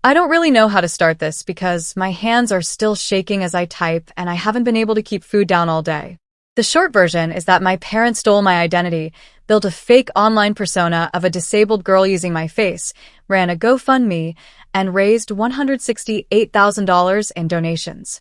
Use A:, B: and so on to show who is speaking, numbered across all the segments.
A: I don't really know how to start this because my hands are still shaking as I type and I haven't been able to keep food down all day. The short version is that my parents stole my identity, built a fake online persona of a disabled girl using my face, ran a GoFundMe, and raised $168,000 in donations.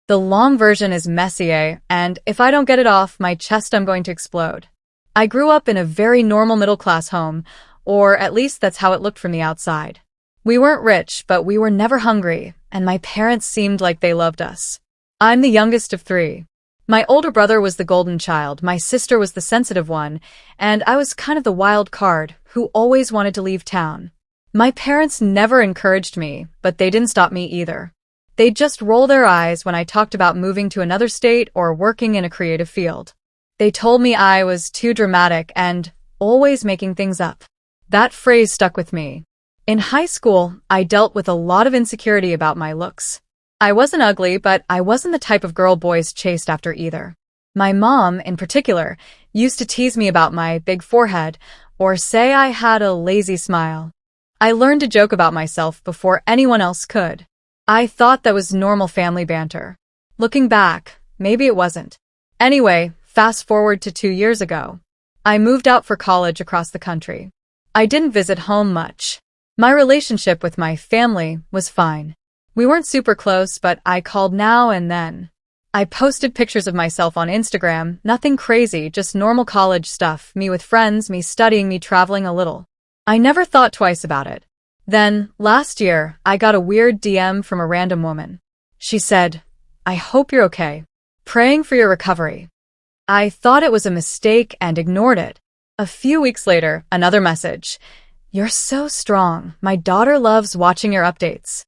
A: The long version is messy, and if I don't get it off my chest, I'm going to explode. I grew up in a very normal middle-class home, or at least that's how it looked from the outside. We weren't rich, but we were never hungry, and my parents seemed like they loved us. I'm the youngest of three. My older brother was the golden child, my sister was the sensitive one, and I was kind of the wild card who always wanted to leave town. My parents never encouraged me, but they didn't stop me either. They'd just roll their eyes when I talked about moving to another state or working in a creative field. They told me I was too dramatic and always making things up. That phrase stuck with me. In high school, I dealt with a lot of insecurity about my looks. I wasn't ugly, but I wasn't the type of girl boys chased after either. My mom, in particular, used to tease me about my big forehead or say I had a lazy smile. I learned to joke about myself before anyone else could. I thought that was normal family banter. Looking back, maybe it wasn't. Anyway, fast forward to 2 years ago. I moved out for college across the country. I didn't visit home much. My relationship with my family was fine. We weren't super close, but I called now and then. I posted pictures of myself on Instagram, nothing crazy, just normal college stuff, me with friends, me studying, me traveling a little. I never thought twice about it. Then, last year, I got a weird DM from a random woman. She said, "I hope you're okay. Praying for your recovery." I thought it was a mistake and ignored it. A few weeks later, another message. "You're so strong. My daughter loves watching your updates."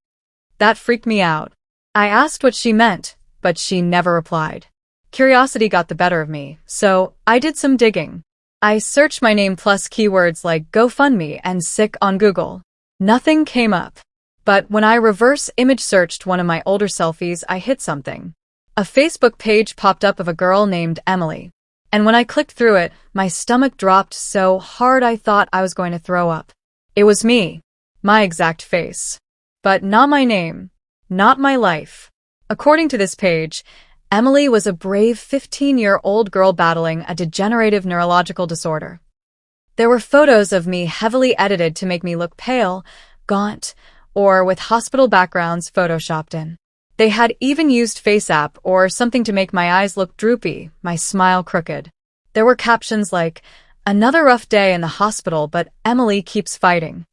A: That freaked me out. I asked what she meant, but she never replied. Curiosity got the better of me, so I did some digging. I searched my name plus keywords like GoFundMe and sick on Google. Nothing came up. But when I reverse image searched one of my older selfies, I hit something. A Facebook page popped up of a girl named Emily. And when I clicked through it, my stomach dropped so hard I thought I was going to throw up. It was me. My exact face. But not my name. Not my life. According to this page, Emily was a brave 15-year-old girl battling a degenerative neurological disorder. There were photos of me heavily edited to make me look pale, gaunt, or with hospital backgrounds photoshopped in. They had even used FaceApp or something to make my eyes look droopy, my smile crooked. There were captions like, "Another rough day in the hospital, but Emily keeps fighting."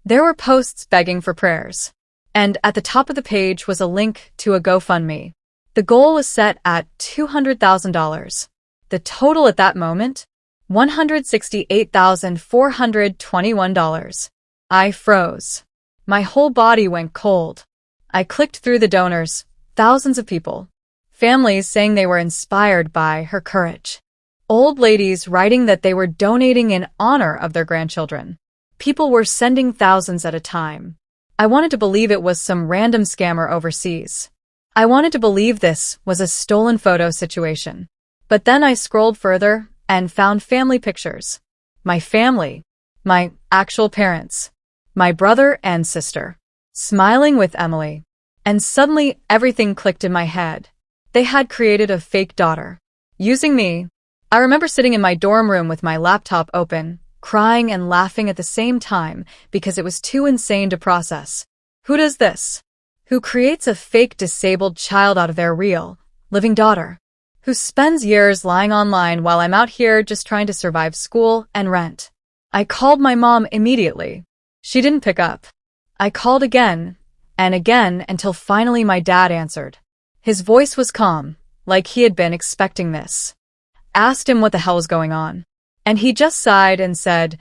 A: There were posts begging for prayers. And at the top of the page was a link to a GoFundMe. The goal was set at $200,000. The total at that moment? $168,421. I froze. My whole body went cold. I clicked through the donors, thousands of people. Families saying they were inspired by her courage. Old ladies writing that they were donating in honor of their grandchildren. People were sending thousands at a time. I wanted to believe it was some random scammer overseas. I wanted to believe this was a stolen photo situation. But then I scrolled further and found family pictures. My family. My actual parents. My brother and sister. Smiling with Emily. And suddenly everything clicked in my head. They had created a fake daughter. Using me. I remember sitting in my dorm room with my laptop open, crying and laughing at the same time because it was too insane to process. Who does this? Who creates a fake disabled child out of their real, living daughter? Who spends years lying online while I'm out here just trying to survive school and rent? I called my mom immediately. She didn't pick up. I called again and again until finally my dad answered. His voice was calm, like he had been expecting this. Asked him what the hell was going on. And he just sighed and said,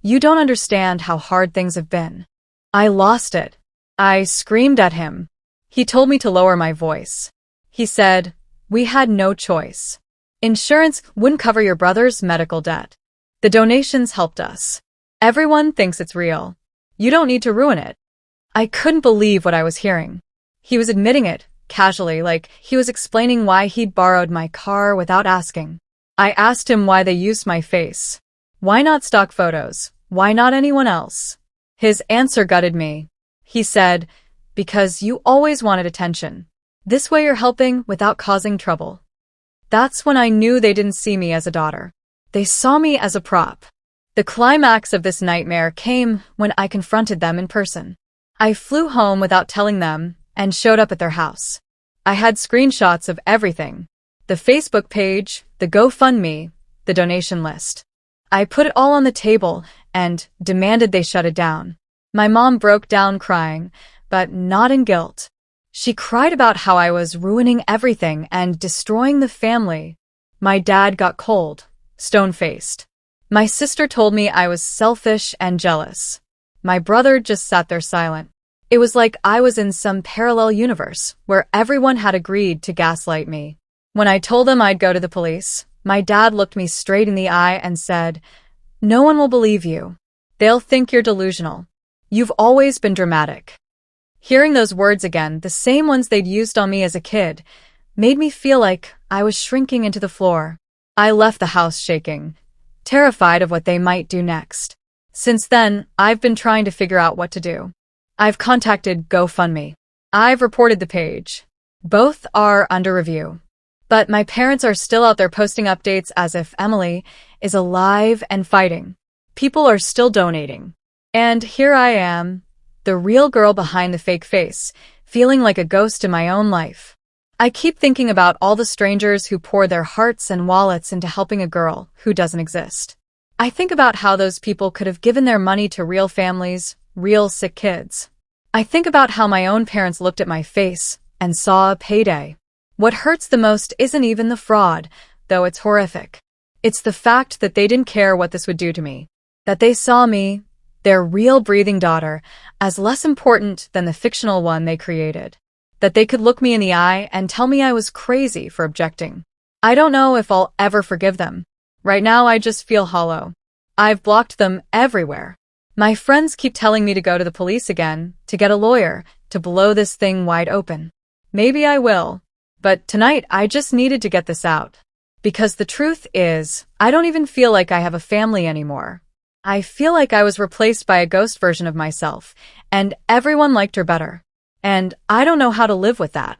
A: "You don't understand how hard things have been." I lost it. I screamed at him. He told me to lower my voice. He said, "We had no choice. Insurance wouldn't cover your brother's medical debt. The donations helped us. Everyone thinks it's real. You don't need to ruin it." I couldn't believe what I was hearing. He was admitting it, casually, like he was explaining why he'd borrowed my car without asking. I asked him why they used my face. Why not stock photos? Why not anyone else? His answer gutted me. He said, "Because you always wanted attention. This way you're helping without causing trouble." That's when I knew they didn't see me as a daughter. They saw me as a prop. The climax of this nightmare came when I confronted them in person. I flew home without telling them and showed up at their house. I had screenshots of everything: the Facebook page, the GoFundMe, the donation list. I put it all on the table and demanded they shut it down. My mom broke down crying, but not in guilt. She cried about how I was ruining everything and destroying the family. My dad got cold, stone-faced. My sister told me I was selfish and jealous. My brother just sat there silent. It was like I was in some parallel universe where everyone had agreed to gaslight me. When I told them I'd go to the police, my dad looked me straight in the eye and said, "No one will believe you. They'll think you're delusional. You've always been dramatic." Hearing those words again, the same ones they'd used on me as a kid, made me feel like I was shrinking into the floor. I left the house shaking, terrified of what they might do next. Since then, I've been trying to figure out what to do. I've contacted GoFundMe. I've reported the page. Both are under review. But my parents are still out there posting updates as if Emily is alive and fighting. People are still donating. And here I am, the real girl behind the fake face, feeling like a ghost in my own life. I keep thinking about all the strangers who pour their hearts and wallets into helping a girl who doesn't exist. I think about how those people could have given their money to real families, real sick kids. I think about how my own parents looked at my face and saw a payday. What hurts the most isn't even the fraud, though it's horrific. It's the fact that they didn't care what this would do to me. That they saw me, their real breathing daughter, as less important than the fictional one they created. That they could look me in the eye and tell me I was crazy for objecting. I don't know if I'll ever forgive them. Right now I just feel hollow. I've blocked them everywhere. My friends keep telling me to go to the police again, to get a lawyer, to blow this thing wide open. Maybe I will. But tonight I just needed to get this out. Because the truth is, I don't even feel like I have a family anymore. I feel like I was replaced by a ghost version of myself, and everyone liked her better. And I don't know how to live with that.